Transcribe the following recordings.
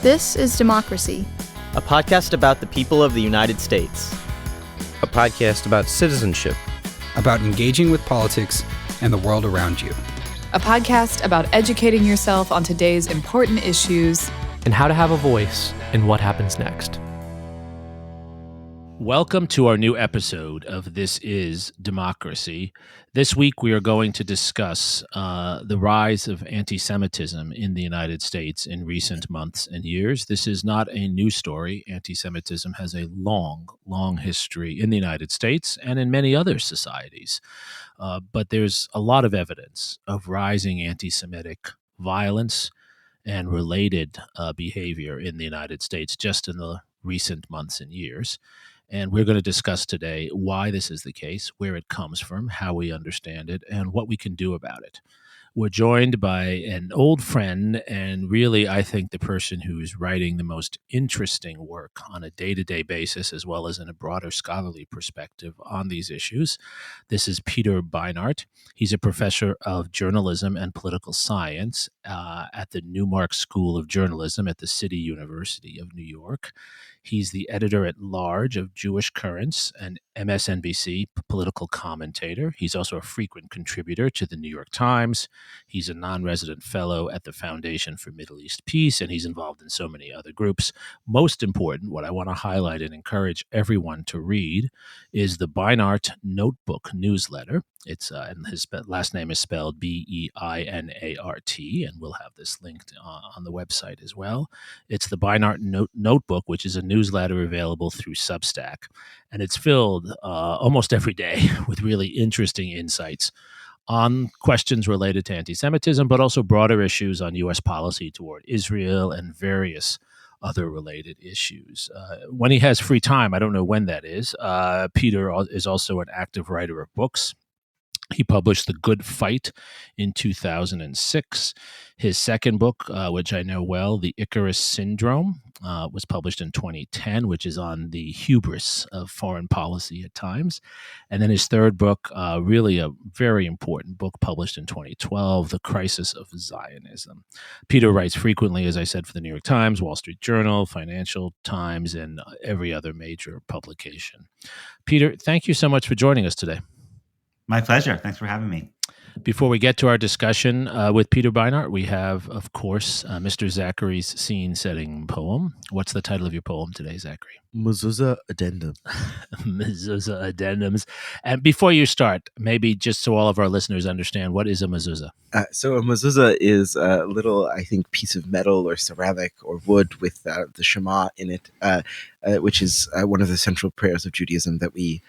This is Democracy, a podcast about the people of the United States. A podcast about citizenship. About engaging with politics and the world around you. A podcast about educating yourself on today's important issues. And how to have a voice in what happens next. Welcome to our new episode of This is Democracy. This week we are going to discuss the rise of anti-Semitism in the United States in recent months and years. This is not a new story. Anti-Semitism has a long, long history in the United States and in many other societies. But there's a lot of evidence of rising anti-Semitic violence and related behavior in the United States just in the recent months and years. And we're going to discuss today why this is the case, where it comes from, how we understand it, and what we can do about it. We're joined by an old friend and really, I think, the person who's writing the most interesting work on a day-to-day basis, as well as in a broader scholarly perspective on these issues. This is Peter Beinart. He's a professor of journalism and political science at the Newmark School of Journalism at the City University of New York. He's the editor-at-large of Jewish Currents and MSNBC political commentator. He's also a frequent contributor to the New York Times. He's a non-resident fellow at the Foundation for Middle East Peace, and he's involved in so many other groups. Most important, what I want to highlight and encourage everyone to read is the Beinart Notebook newsletter. It's and his last name is spelled Beinart, and we'll have this linked on the website as well. It's the Beinart Notebook, which is a newsletter available through Substack, and it's filled almost every day with really interesting insights on questions related to anti-Semitism, but also broader issues on U.S. policy toward Israel and various other related issues. When he has free time, I don't know when that is, Peter is also an active writer of books. He published The Good Fight in 2006. His second book, which I know well, The Icarus Syndrome, was published in 2010, which is on the hubris of foreign policy at times. And then his third book, really a very important book, published in 2012, The Crisis of Zionism. Peter writes frequently, as I said, for the New York Times, Wall Street Journal, Financial Times, and every other major publication. Peter, thank you so much for joining us today. My pleasure. Thanks for having me. Before we get to our discussion with Peter Beinart, we have, of course, Mr. Zachary's scene-setting poem. What's the title of your poem today, Zachary? Mezuzah Addendums. Mezuzah Addendums. And before you start, maybe just so all of our listeners understand, what is a mezuzah? So a mezuzah is a little, I think, piece of metal or ceramic or wood with the Shema in it, which is one of the central prayers of Judaism that we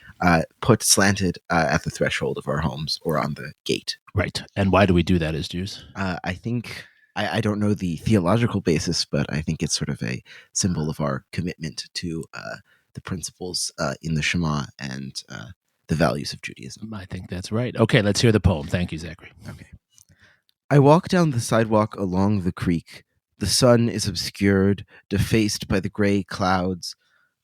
put slanted at the threshold of our homes or on the gate. Right. And why do we do that as Jews? I think, I don't know the theological basis, but I think it's sort of a symbol of our commitment to the principles in the Shema and the values of Judaism. I think that's right. Okay, let's hear the poem. Thank you, Zachary. Okay. I walk down the sidewalk along the creek. The sun is obscured, defaced by the gray clouds.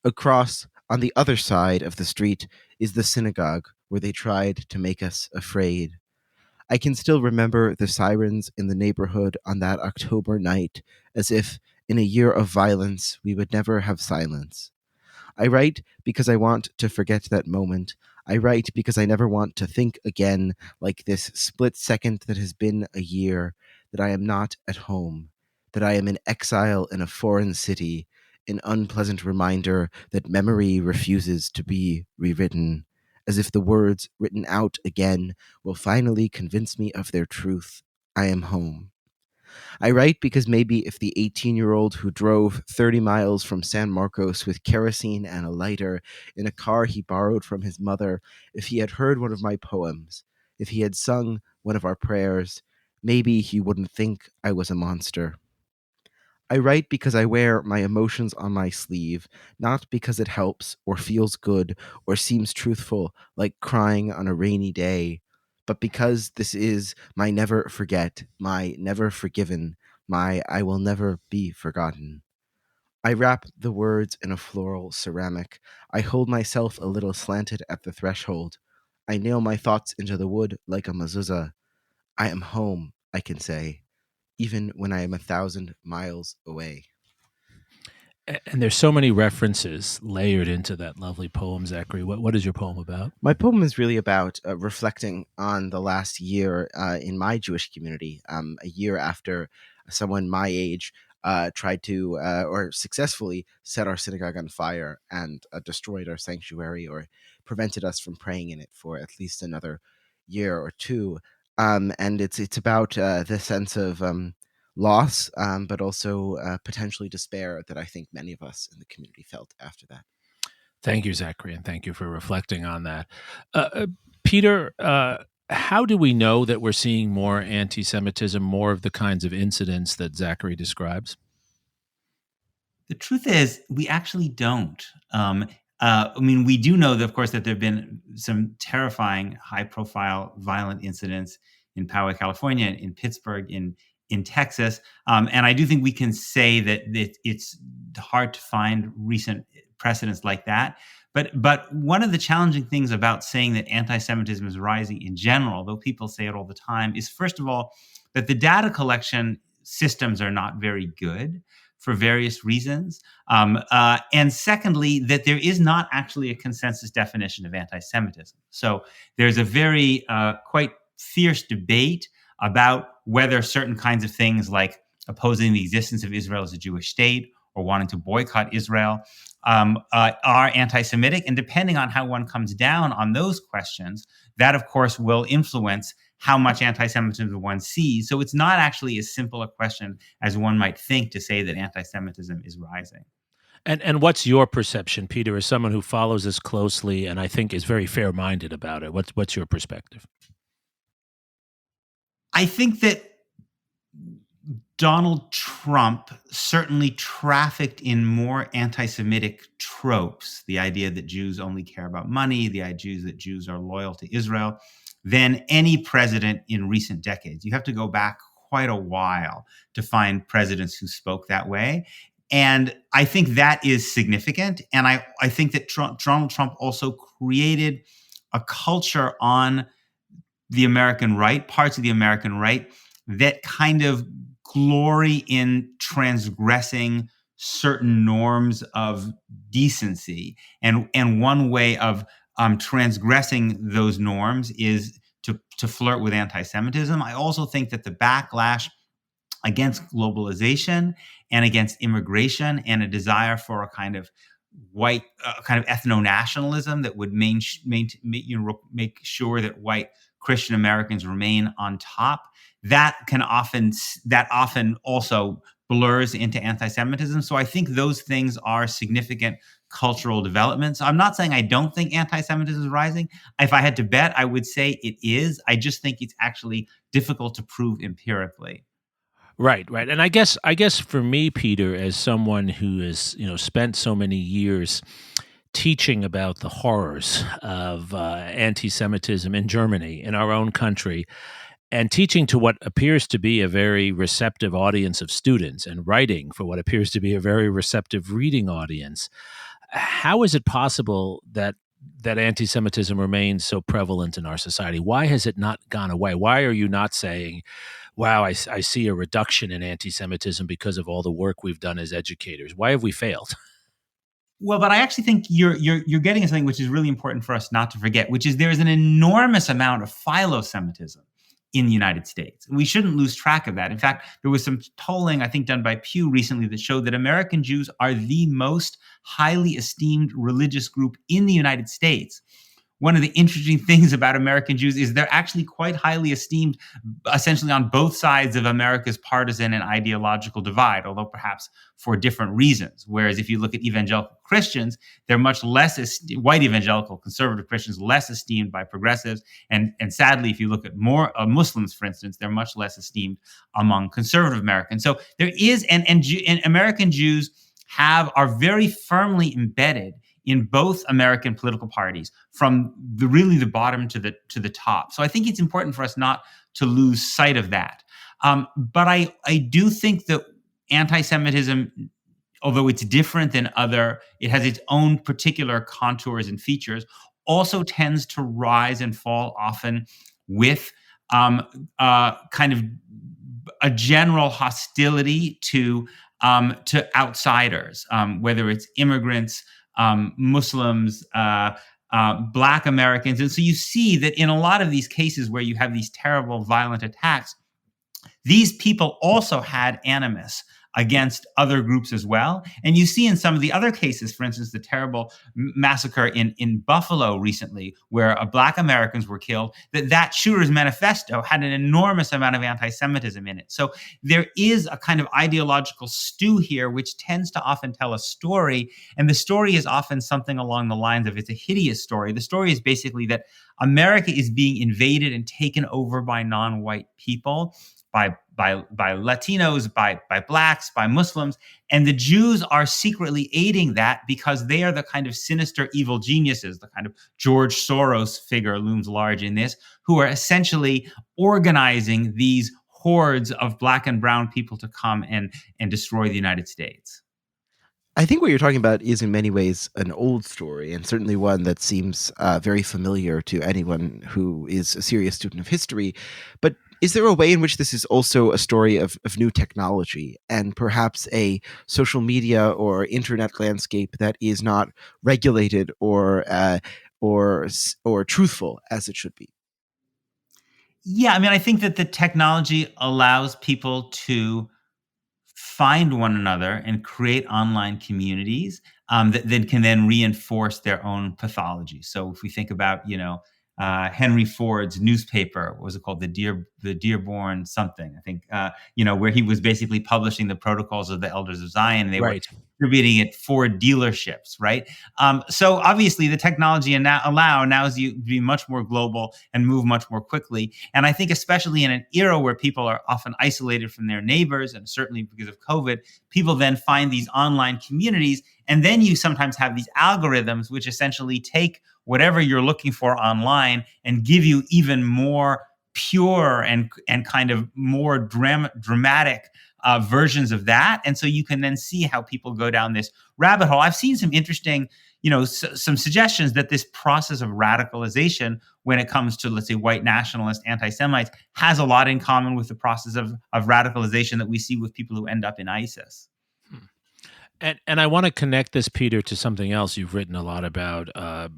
Across, on the other side of the street, is the synagogue where they tried to make us afraid. I can still remember the sirens in the neighborhood on that October night, as if, in a year of violence, we would never have silence. I write because I want to forget that moment. I write because I never want to think again, like this split second that has been a year, that I am not at home, that I am in exile in a foreign city, an unpleasant reminder that memory refuses to be rewritten, as if the words written out again will finally convince me of their truth. I am home. I write because maybe if the 18-year-old who drove 30 miles from San Marcos with kerosene and a lighter in a car he borrowed from his mother, if he had heard one of my poems, if he had sung one of our prayers, maybe he wouldn't think I was a monster. I write because I wear my emotions on my sleeve, not because it helps or feels good or seems truthful like crying on a rainy day, but because this is my never forget, my never forgiven, my I will never be forgotten. I wrap the words in a floral ceramic. I hold myself a little slanted at the threshold. I nail my thoughts into the wood like a mezuzah. I am home, I can say, even when I am 1,000 miles away. And there's so many references layered into that lovely poem, Zachary. What is your poem about? My poem is really about reflecting on the last year in my Jewish community, a year after someone my age tried to, or successfully set our synagogue on fire and destroyed our sanctuary, or prevented us from praying in it for at least another year or two. And it's about the sense of loss, but also potentially despair that I think many of us in the community felt after that. Thank you, Zachary, and thank you for reflecting on that. Peter, how do we know that we're seeing more anti-Semitism, more of the kinds of incidents that Zachary describes? The truth is, we actually don't. We do know that, of course, that there have been some terrifying, high-profile, violent incidents in Poway, California, in Pittsburgh, in Texas, and I do think we can say that it's hard to find recent precedents like that. But one of the challenging things about saying that anti-Semitism is rising in general, though people say it all the time, is first of all that the data collection systems are not very good for various reasons. And secondly, that there is not actually a consensus definition of anti-Semitism. So there's a very quite fierce debate about whether certain kinds of things like opposing the existence of Israel as a Jewish state or wanting to boycott Israel are anti-Semitic. And depending on how one comes down on those questions, that, of course, will influence how much anti-Semitism one sees. So it's not actually as simple a question as one might think to say that anti-Semitism is rising. And what's your perception, Peter, as someone who follows this closely and I think is very fair-minded about it? What's your perspective? I think that Donald Trump certainly trafficked in more anti-Semitic tropes, the idea that Jews only care about money, the idea that Jews are loyal to Israel, than any president in recent decades. You have to go back quite a while to find presidents who spoke that way. And I think that is significant. And I think that Donald Trump also created a culture on the American right, parts of the American right, that kind of glory in transgressing certain norms of decency. And one way of transgressing those norms is to flirt with anti-Semitism. I also think that the backlash against globalization and against immigration and a desire for a kind of white kind of ethno-nationalism that would make sure that white Christian Americans remain on top, that often also blurs into anti-Semitism. So I think those things are significant cultural developments. I'm not saying I don't think anti-Semitism is rising. If I had to bet, I would say it is. I just think it's actually difficult to prove empirically. Right. And I guess for me, Peter, as someone who has spent so many years teaching about the horrors of anti-Semitism in Germany, in our own country, and teaching to what appears to be a very receptive audience of students and writing for what appears to be a very receptive reading audience, how is it possible that anti-Semitism remains so prevalent in our society? Why has it not gone away? Why are you not saying, wow, I see a reduction in anti-Semitism because of all the work we've done as educators? Why have we failed? Well, but I actually think you're getting at something which is really important for us not to forget, which is there is an enormous amount of philo-Semitism in the United States. And we shouldn't lose track of that. In fact, there was some polling, I think, done by Pew recently that showed that American Jews are the most highly esteemed religious group in the United States. One of the interesting things about American Jews is they're actually quite highly esteemed, essentially on both sides of America's partisan and ideological divide, although perhaps for different reasons. Whereas if you look at evangelical Christians, they're much less white evangelical conservative Christians, less esteemed by progressives. And sadly, if you look at more Muslims, for instance, they're much less esteemed among conservative Americans. So there is, and American Jews are very firmly embedded in both American political parties, from the bottom to the top. So I think it's important for us not to lose sight of that. But I do think that anti-Semitism, although it's different than it has its own particular contours and features, also tends to rise and fall often with kind of a general hostility to to outsiders, whether it's immigrants, Muslims, Black Americans. And so you see that in a lot of these cases where you have these terrible violent attacks, these people also had animus against other groups as well. And you see in some of the other cases, for instance, the terrible massacre in Buffalo recently, where Black Americans were killed, that shooter's manifesto had an enormous amount of anti-Semitism in it. So there is a kind of ideological stew here, which tends to often tell a story. And the story is often something along the lines of, it's a hideous story. The story is basically that America is being invaded and taken over by non-white people, by Latinos, by Blacks, by Muslims, and the Jews are secretly aiding that because they are the kind of sinister evil geniuses, the kind of George Soros figure looms large in this, who are essentially organizing these hordes of Black and brown people to come and destroy the United States. I think what you're talking about is in many ways an old story, and certainly one that seems very familiar to anyone who is a serious student of history. But is there a way in which this is also a story of new technology and perhaps a social media or internet landscape that is not regulated or truthful as it should be? Yeah, I mean, I think that the technology allows people to find one another and create online communities that then can then reinforce their own pathology. So if we think about, Henry Ford's newspaper, what was it called? The Dearborn something, I think, where he was basically publishing the protocols of the Elders of Zion. They were distributing it for dealerships, right? So obviously the technology allows you to be much more global and move much more quickly. And I think especially in an era where people are often isolated from their neighbors, and certainly because of COVID, people then find these online communities. And then you sometimes have these algorithms which essentially take whatever you're looking for online and give you even more pure and kind of more dramatic versions of that. And so you can then see how people go down this rabbit hole. I've seen some interesting, some suggestions that this process of radicalization when it comes to, let's say, white nationalist anti-Semites has a lot in common with the process of radicalization that we see with people who end up in ISIS. And I want to connect this, Peter, to something else. You've written a lot about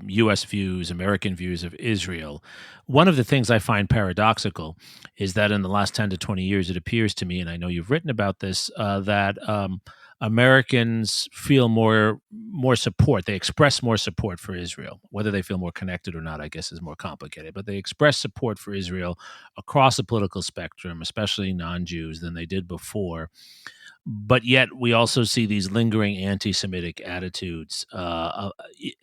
U.S. views, American views of Israel. One of the things I find paradoxical is that in the last 10 to 20 years, it appears to me, and I know you've written about this, that Americans feel more support. They express more support for Israel. Whether they feel more connected or not, I guess, is more complicated. But they express support for Israel across the political spectrum, especially non-Jews, than they did before. But yet we also see these lingering anti-Semitic attitudes,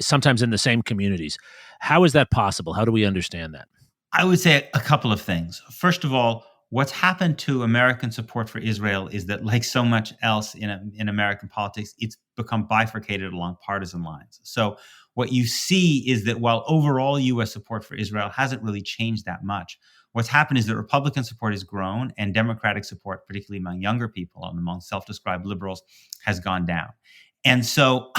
sometimes in the same communities. How is that possible? How do we understand that? I would say a couple of things. First of all, what's happened to American support for Israel is that, like so much else in American politics, it's become bifurcated along partisan lines. So what you see is that while overall U.S. support for Israel hasn't really changed that much, what's happened is that Republican support has grown and Democratic support, particularly among younger people and among self-described liberals, has gone down. And so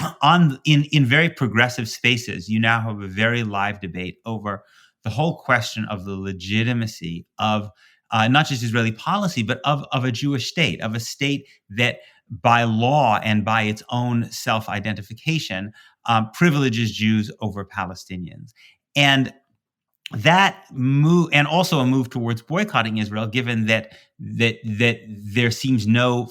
in very progressive spaces, you now have a very live debate over the whole question of the legitimacy of not just Israeli policy, but of a Jewish state, of a state that by law and by its own self-identification privileges Jews over Palestinians. And that move, and also a move towards boycotting Israel, given that there seems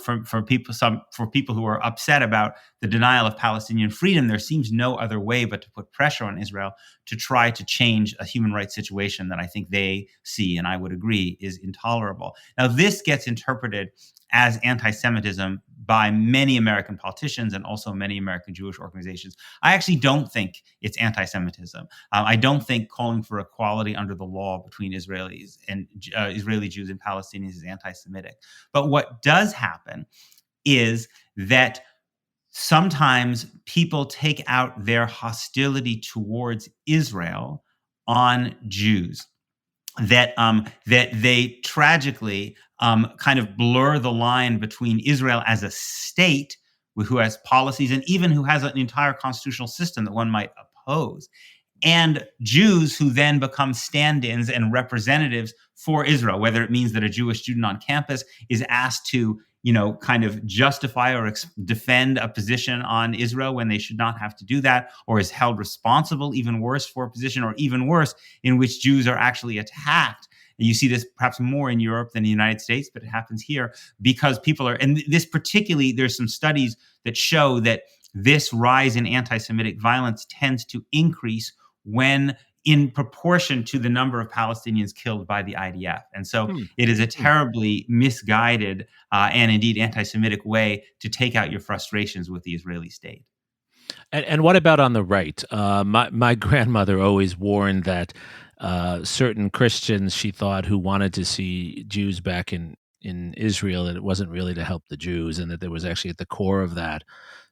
for people who are upset about the denial of Palestinian freedom, there seems no other way but to put pressure on Israel to try to change a human rights situation that I think they see, and I would agree, is intolerable. Now, this gets interpreted as anti-Semitism by many American politicians and also many American Jewish organizations. I actually don't think it's anti-Semitism. I don't think calling for equality under the law between Israelis and Israeli Jews and Palestinians is anti-Semitic. But what does happen is that sometimes people take out their hostility towards Israel on Jews. That they tragically kind of blur the line between Israel as a state who has policies and even who has an entire constitutional system that one might oppose, and Jews who then become stand-ins and representatives for Israel, whether it means that a Jewish student on campus is asked to kind of justify or defend a position on Israel when they should not have to do that, or is held responsible, even worse, for a position, or even worse, in which Jews are actually attacked. And you see this perhaps more in Europe than the United States, but it happens here because people are, and this particularly, there's some studies that show that this rise in anti-Semitic violence tends to increase when in proportion to the number of Palestinians killed by the IDF. And so it is a terribly misguided and indeed anti-Semitic way to take out your frustrations with the Israeli state. And what about on the right? My grandmother always warned that certain Christians, she thought, who wanted to see Jews back in Israel, that it wasn't really to help the Jews, and that there was actually at the core of that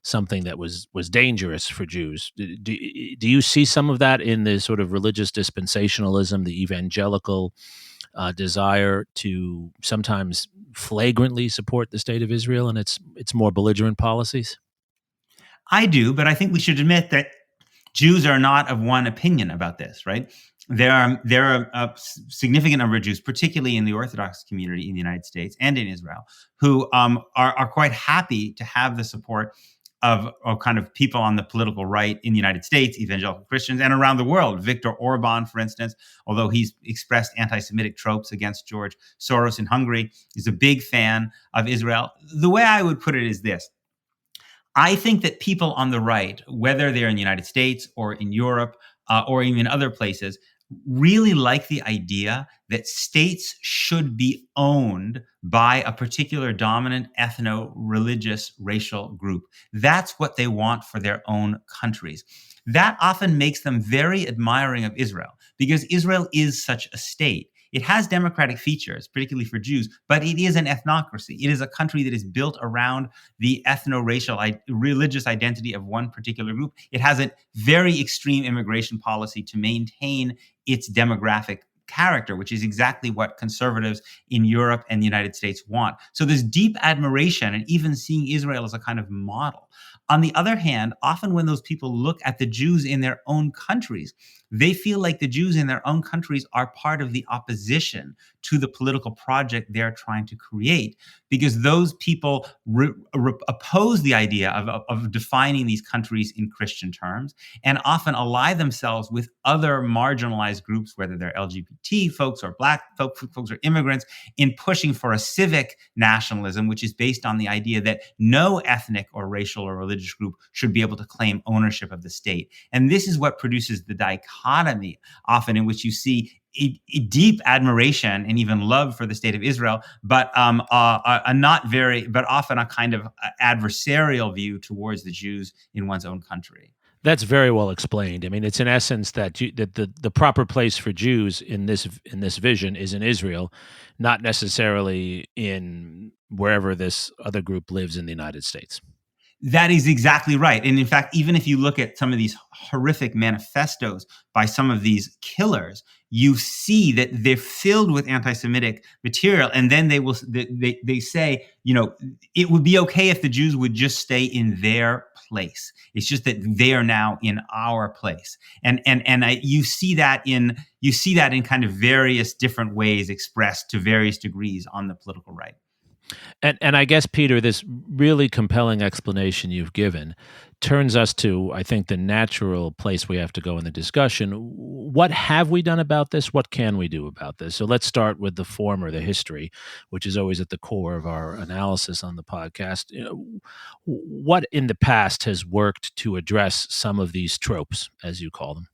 something that was dangerous for Jews. Do you see some of that in the sort of religious dispensationalism, the evangelical desire to sometimes flagrantly support the state of Israel and its more belligerent policies? I do, but I think we should admit that Jews are not of one opinion about this, right? There are a significant number of Jews, particularly in the Orthodox community in the United States and in Israel, who are quite happy to have the support of kind of people on the political right in the United States, evangelical Christians, and around the world. Viktor Orban, for instance, although he's expressed anti-Semitic tropes against George Soros in Hungary, is a big fan of Israel. The way I would put it is this. I think that people on the right, whether they're in the United States or in Europe or even other places, really like the idea that states should be owned by a particular dominant ethno-religious racial group. That's what they want for their own countries. That often makes them very admiring of Israel because Israel is such a state. It has democratic features, particularly for Jews, but it is an ethnocracy. It is a country that is built around the ethno-racial religious identity of one particular group. It has a very extreme immigration policy to maintain its demographic character, which is exactly what conservatives in Europe and the United States want. So there's deep admiration and even seeing Israel as a kind of model. On the other hand, often when those people look at the Jews in their own countries, they feel like the Jews in their own countries are part of the opposition to the political project they're trying to create, because those people oppose the idea of defining these countries in Christian terms and often ally themselves with other marginalized groups, whether they're LGBT folks or Black folks or immigrants, in pushing for a civic nationalism, which is based on the idea that no ethnic or racial or religious group should be able to claim ownership of the state. And this is what produces the dichotomy often in which you see a deep admiration and even love for the state of Israel, but often a kind of adversarial view towards the Jews in one's own country. That's very well explained. I mean, it's in essence that the proper place for Jews in this vision is in Israel, not necessarily in wherever this other group lives in the United States. That is exactly right. And in fact, even if you look at some of these horrific manifestos by some of these killers, you see that they're filled with anti-Semitic material. And then they say, it would be okay if the Jews would just stay in their place. It's just that they are now in our place. You see that in kind of various different ways expressed to various degrees on the political right. And I guess, Peter, this really compelling explanation you've given turns us to, I think, the natural place we have to go in the discussion. What have we done about this? What can we do about this? So let's start with the former, the history, which is always at the core of our analysis on the podcast. What in the past has worked to address some of these tropes, as you call them?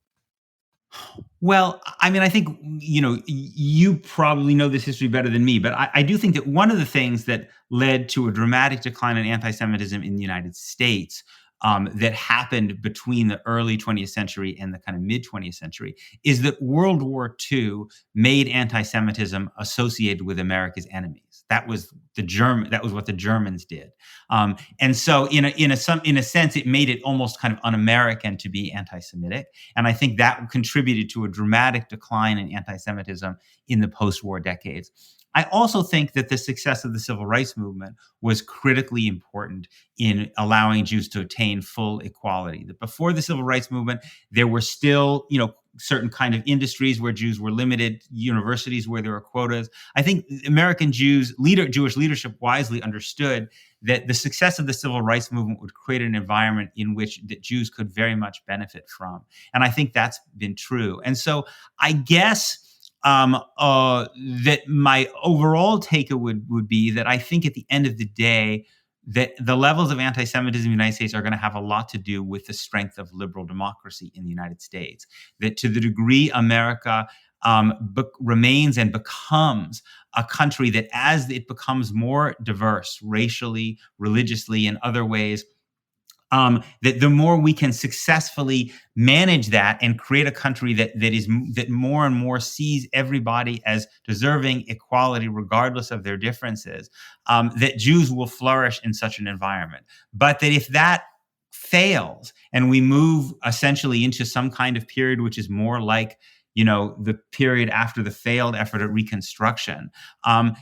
Well, I mean, I think, you probably know this history better than me, but I do think that one of the things that led to a dramatic decline in anti-Semitism in the United States that happened between the early 20th century and the kind of mid-20th century is that World War II made anti-Semitism associated with America's enemies. That was what the Germans did, and so in a sense, it made it almost kind of un-American to be anti-Semitic, and I think that contributed to a dramatic decline in anti-Semitism in the post-war decades. I also think that the success of the civil rights movement was critically important in allowing Jews to attain full equality. That before the civil rights movement, there were still, certain kind of industries where Jews were limited, universities where there were quotas. I think American Jewish leadership wisely understood that the success of the civil rights movement would create an environment in which that Jews could very much benefit from. And I think that's been true. And so I guess that my overall take would be that I think at the end of the day, that the levels of anti-Semitism in the United States are going to have a lot to do with the strength of liberal democracy in the United States. That to the degree America remains and becomes a country that, as it becomes more diverse racially, religiously, and other ways, that the more we can successfully manage that and create a country that more and more sees everybody as deserving equality, regardless of their differences, that Jews will flourish in such an environment. But that if that fails and we move essentially into some kind of period which is more like, the period after the failed effort at Reconstruction,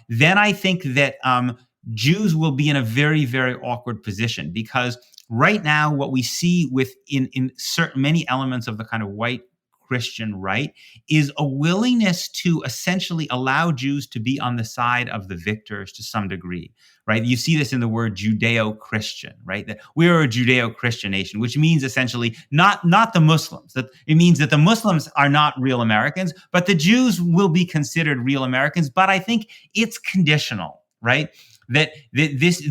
then I think that Jews will be in a very, very awkward position, because right now, what we see in certain many elements of the kind of white Christian right is a willingness to essentially allow Jews to be on the side of the victors to some degree, right? You see this in the word Judeo-Christian, right? That we are a Judeo-Christian nation, which means essentially not the Muslims. That it means that the Muslims are not real Americans, but the Jews will be considered real Americans. But I think it's conditional, right? That this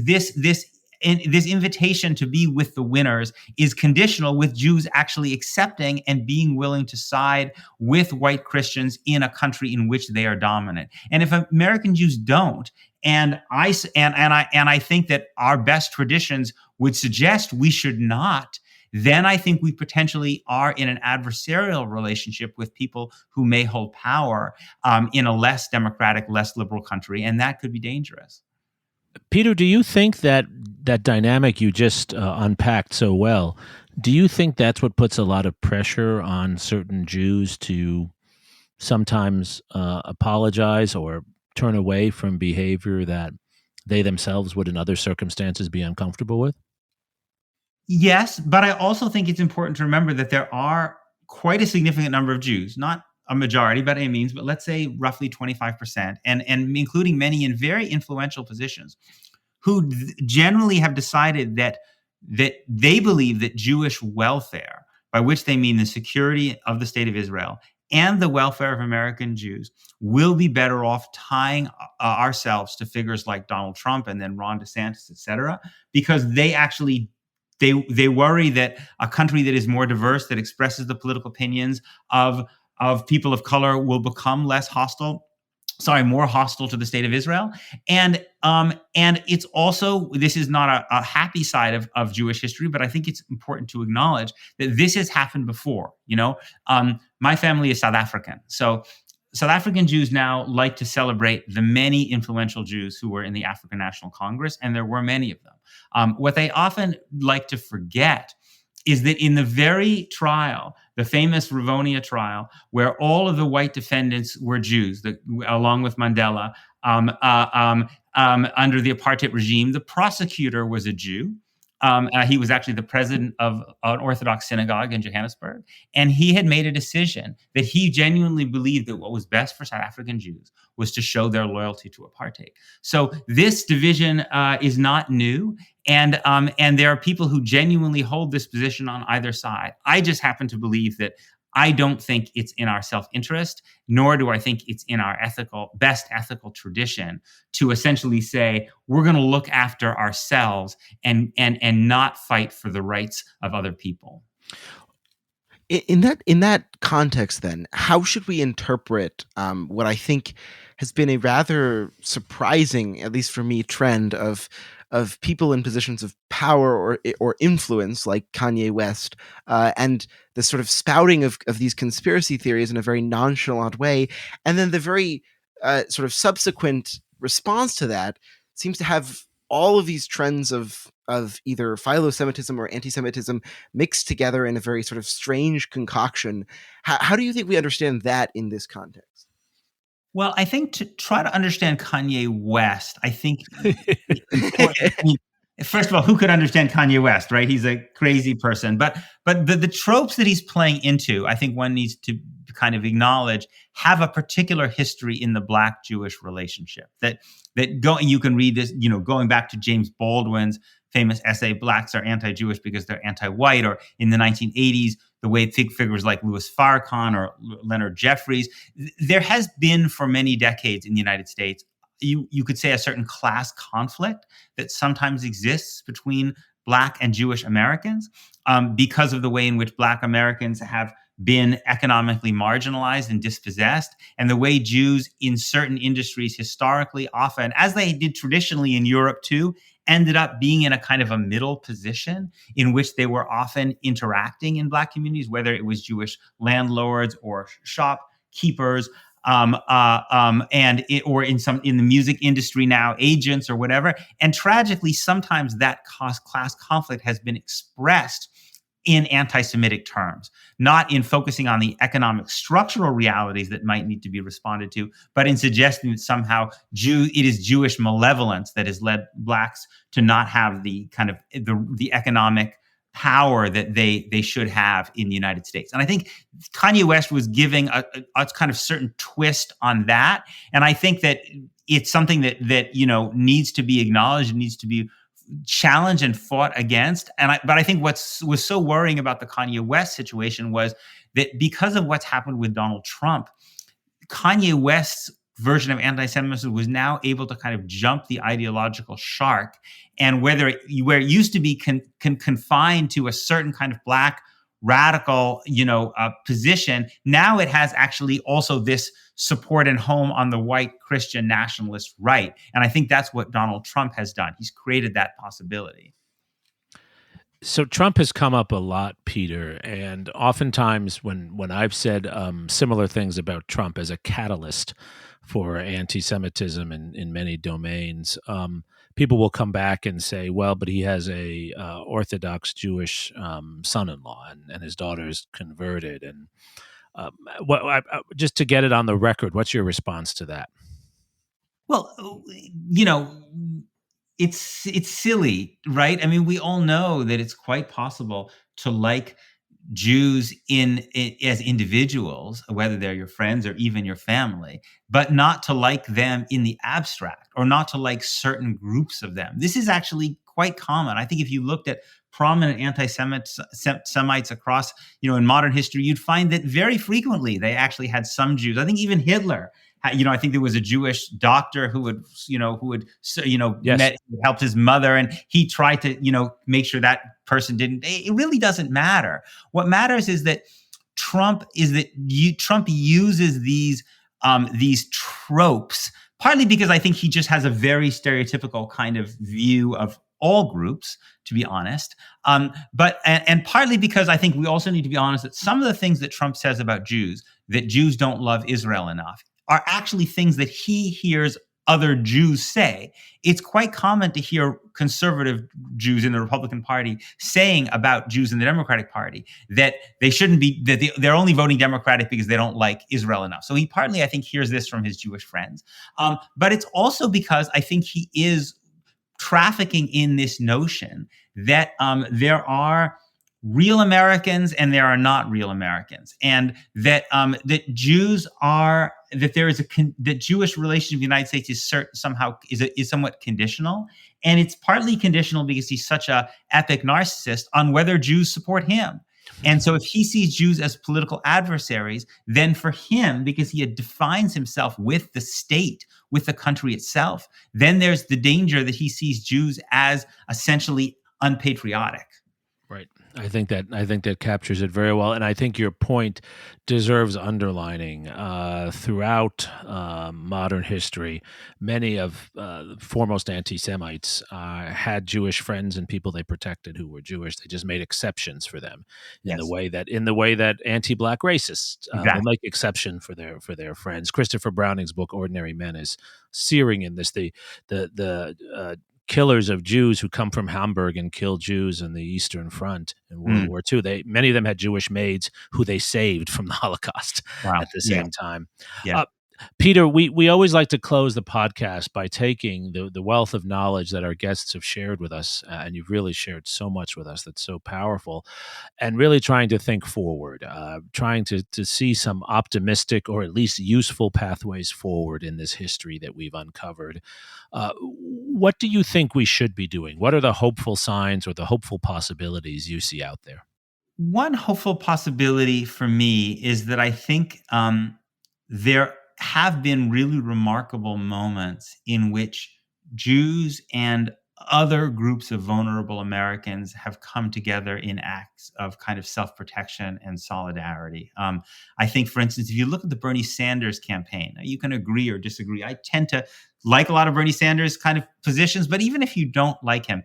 invitation to be with the winners is conditional with Jews actually accepting and being willing to side with white Christians in a country in which they are dominant. And if American Jews don't, and I think that our best traditions would suggest we should not, then I think we potentially are in an adversarial relationship with people who may hold power in a less democratic, less liberal country, and that could be dangerous. Peter, do you think that dynamic you just unpacked so well, do you think that's what puts a lot of pressure on certain Jews to sometimes apologize or turn away from behavior that they themselves would in other circumstances be uncomfortable with? Yes, but I also think it's important to remember that there are quite a significant number of Jews, not a majority by any means, but let's say roughly 25%, and including many in very influential positions, who generally have decided that they believe that Jewish welfare, by which they mean the security of the state of Israel and the welfare of American Jews, will be better off tying ourselves to figures like Donald Trump and then Ron DeSantis, et cetera, because they actually they worry that a country that is more diverse, that expresses the political opinions of people of color, will become more hostile to the state of Israel. And it's also, this is not a happy side of Jewish history, but I think it's important to acknowledge that this has happened before. My family is South African. So South African Jews now like to celebrate the many influential Jews who were in the African National Congress, and there were many of them. What they often like to forget is that in the very trial, the famous Rivonia trial, where all of the white defendants were Jews, along with Mandela, under the apartheid regime, the prosecutor was a Jew. He was actually the president of an Orthodox synagogue in Johannesburg. And he had made a decision that he genuinely believed that what was best for South African Jews was to show their loyalty to apartheid. So this division is not new. And there are people who genuinely hold this position on either side. I just happen to believe that I don't think it's in our self-interest, nor do I think it's in our best ethical tradition to essentially say we're going to look after ourselves and not fight for the rights of other people. In that context, then, how should we interpret what I think has been a rather surprising, at least for me, trend of people in positions of power or influence, like Kanye West, and the sort of spouting of these conspiracy theories in a very nonchalant way, and then the very sort of subsequent response to that seems to have all of these trends of either philo-Semitism or anti-Semitism mixed together in a very sort of strange concoction. How do you think we understand that in this context? Well, I think to try to understand Kanye West, I think, first of all, who could understand Kanye West, right? He's a crazy person. But the tropes that he's playing into, I think one needs to kind of acknowledge have a particular history in the Black-Jewish relationship. You can read this, going back to James Baldwin's famous essay, "Blacks are anti-Jewish because they're anti-white," or in the 1980s, the way figures like Louis Farrakhan or Leonard Jeffries. There has been for many decades in the United States, you could say, a certain class conflict that sometimes exists between Black and Jewish Americans because of the way in which Black Americans have been economically marginalized and dispossessed, and the way Jews in certain industries historically often, as they did traditionally in Europe too, ended up being in a kind of a middle position in which they were often interacting in Black communities, whether it was Jewish landlords or shopkeepers, or in the music industry now, agents or whatever. And tragically, sometimes that class conflict has been expressed in anti-Semitic terms, not in focusing on the economic structural realities that might need to be responded to, but in suggesting that somehow it is Jewish malevolence that has led Blacks to not have the kind of the economic power that they should have in the United States. And I think Kanye West was giving a kind of certain twist on that. And I think that it's something that needs to be acknowledged and needs to be challenged and fought against. But I think what was so worrying about the Kanye West situation was that because of what's happened with Donald Trump, Kanye West's version of anti-Semitism was now able to kind of jump the ideological shark, and where it used to be confined to a certain kind of Black radical, position, now it has actually also this support and home on the white Christian nationalist right. And I think that's what Donald Trump has done. He's created that possibility. So Trump has come up a lot, Peter, and oftentimes when I've said similar things about Trump as a catalyst for anti-Semitism in many domains, people will come back and say, well, but he has a Orthodox Jewish son-in-law, and his daughter's converted. And just to get it on the record, what's your response to that? Well, it's silly, right? I mean, we all know that it's quite possible to like Jews as individuals, whether they're your friends or even your family, but not to like them in the abstract, or not to like certain groups of them. This is actually quite common. I think if you looked at prominent anti-Semites across, in modern history, you'd find that very frequently they actually had some Jews. I think even Hitler, I think there was a Jewish doctor who Yes. helped his mother, and he tried to, make sure that person didn't. It really doesn't matter. What matters is that Trump uses these tropes, partly because I think he just has a very stereotypical kind of view of all groups, to be honest. But partly because I think we also need to be honest that some of the things that Trump says about Jews, that Jews don't love Israel enough, are actually things that he hears other Jews say. It's quite common to hear conservative Jews in the Republican Party saying about Jews in the Democratic Party that they shouldn't be, that they're only voting Democratic because they don't like Israel enough. So he partly, I think, hears this from his Jewish friends. But it's also because I think he is trafficking in this notion that there are real Americans and there are not real Americans, and that that Jewish relationship with the United States is somewhat conditional, and it's partly conditional because he's such a epic narcissist on whether Jews support him. And so if he sees Jews as political adversaries, then for him, because he defines himself with the state, with the country itself, then there's the danger that he sees Jews as essentially unpatriotic. Right. I think that captures it very well, and I think your point deserves underlining. Throughout modern history, many of the foremost anti-Semites had Jewish friends and people they protected who were Jewish. They just made exceptions for them in the way that anti-Black racists will make exception for their friends. Christopher Browning's book "Ordinary Men" is searing in this. The killers of Jews who come from Hamburg and kill Jews in the Eastern Front in World War II. Many of them had Jewish maids who they saved from the Holocaust at the same time. Yeah. Peter, we always like to close the podcast by taking the wealth of knowledge that our guests have shared with us, and you've really shared so much with us that's so powerful, and really trying to think forward, trying to see some optimistic or at least useful pathways forward in this history that we've uncovered. What do you think we should be doing? What are the hopeful signs or the hopeful possibilities you see out there? One hopeful possibility for me is that I think there have been really remarkable moments in which Jews and other groups of vulnerable Americans have come together in acts of kind of self-protection and solidarity. I think, for instance, if you look at the Bernie Sanders campaign, you can agree or disagree. I tend to like a lot of Bernie Sanders kind of positions, but even if you don't like him,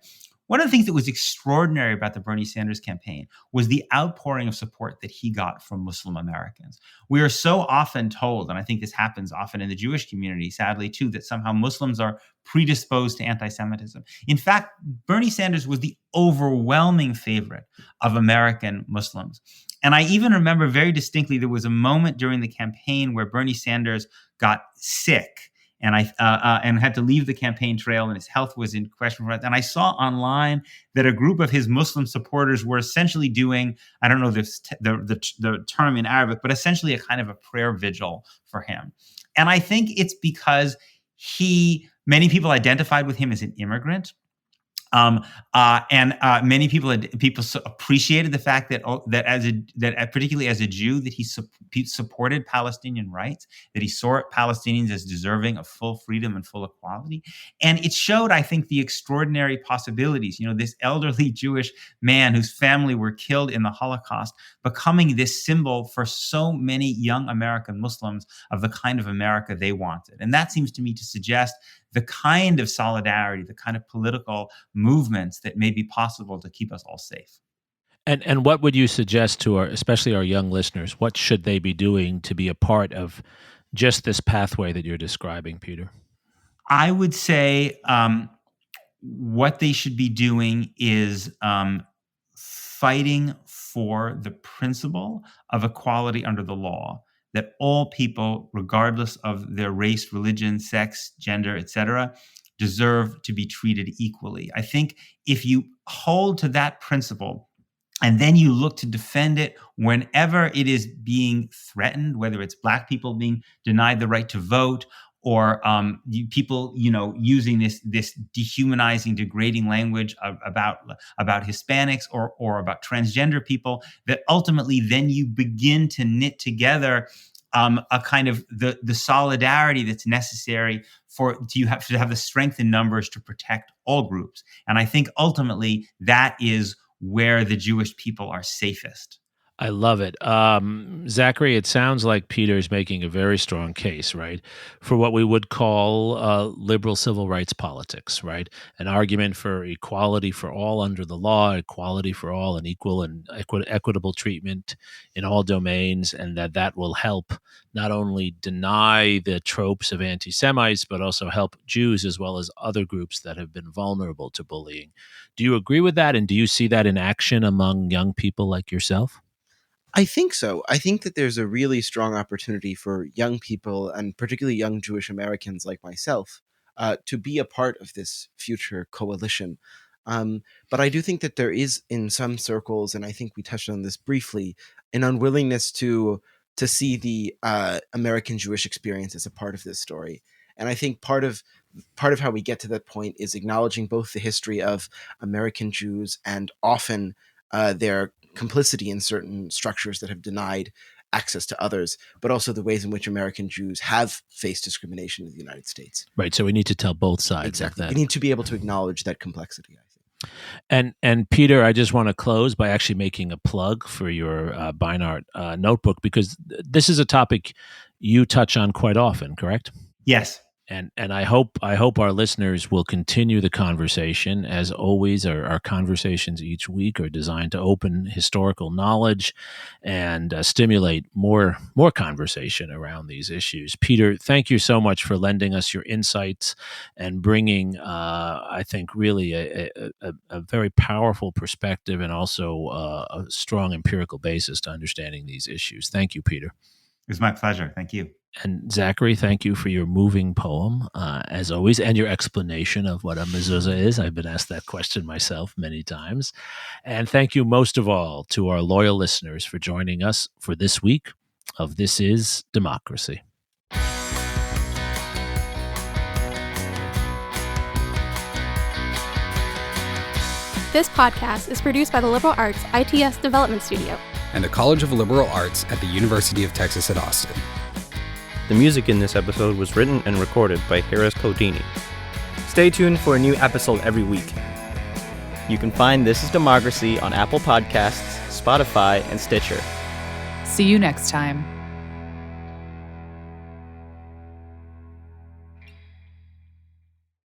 one of the things that was extraordinary about the Bernie Sanders campaign was the outpouring of support that he got from Muslim Americans. We are so often told, and I think this happens often in the Jewish community, sadly too, that somehow Muslims are predisposed to anti-Semitism. In fact, Bernie Sanders was the overwhelming favorite of American Muslims. And I even remember very distinctly there was a moment during the campaign where Bernie Sanders got sick and and had to leave the campaign trail, and his health was in question for it. And I saw online that a group of his Muslim supporters were essentially doing, I don't know the term in Arabic, but essentially a kind of a prayer vigil for him. And I think it's because many people identified with him as an immigrant. And many people appreciated the fact that particularly as a Jew, that he supported Palestinian rights, that he saw Palestinians as deserving of full freedom and full equality, and it showed, I think, the extraordinary possibilities. This elderly Jewish man whose family were killed in the Holocaust, becoming this symbol for so many young American Muslims of the kind of America they wanted, and that seems to me to suggest the kind of solidarity, the kind of political movements that may be possible to keep us all safe. And what would you suggest to especially our young listeners? What should they be doing to be a part of just this pathway that you're describing, Peter? I would say what they should be doing is fighting for the principle of equality under the law, that all people, regardless of their race, religion, sex, gender, etc., deserve to be treated equally. I think if you hold to that principle and then you look to defend it whenever it is being threatened, whether it's Black people being denied the right to vote, or people, using this dehumanizing, degrading language about Hispanics or about transgender people, that ultimately then you begin to knit together a kind of the solidarity that's necessary to have the strength in numbers to protect all groups. And I think ultimately that is where the Jewish people are safest. I love it. Zachary, it sounds like Peter's making a very strong case, right, for what we would call liberal civil rights politics, right? An argument for equality for all under the law, equality for all, and equal and equitable treatment in all domains, and that will help not only deny the tropes of anti-Semites, but also help Jews as well as other groups that have been vulnerable to bullying. Do you agree with that, and do you see that in action among young people like yourself? I think so. I think that there's a really strong opportunity for young people, and particularly young Jewish Americans like myself, to be a part of this future coalition. But I do think that there is, in some circles, and I think we touched on this briefly, an unwillingness to see the American Jewish experience as a part of this story. And I think part of how we get to that point is acknowledging both the history of American Jews and often their complicity in certain structures that have denied access to others, but also the ways in which American Jews have faced discrimination in the United States. Right. So we need to tell both sides. Exactly. Of that. We need to be able to acknowledge that complexity, I think. And Peter, I just want to close by actually making a plug for your Beinart notebook, because this is a topic you touch on quite often, correct? Yes. And I hope our listeners will continue the conversation. As always, our conversations each week are designed to open historical knowledge and stimulate more conversation around these issues. Peter, thank you so much for lending us your insights and bringing, I think, really a very powerful perspective and also a strong empirical basis to understanding these issues. Thank you, Peter. was my pleasure. Thank you. And Zachary, thank you for your moving poem, as always, and your explanation of what a mezuzah is. I've been asked that question myself many times. And thank you most of all to our loyal listeners for joining us for this week of This Is Democracy. This podcast is produced by the Liberal Arts ITS Development Studio and the College of Liberal Arts at the University of Texas at Austin. The music in this episode was written and recorded by Harris Codini. Stay tuned for a new episode every week. You can find This Is Democracy on Apple Podcasts, Spotify, and Stitcher. See you next time.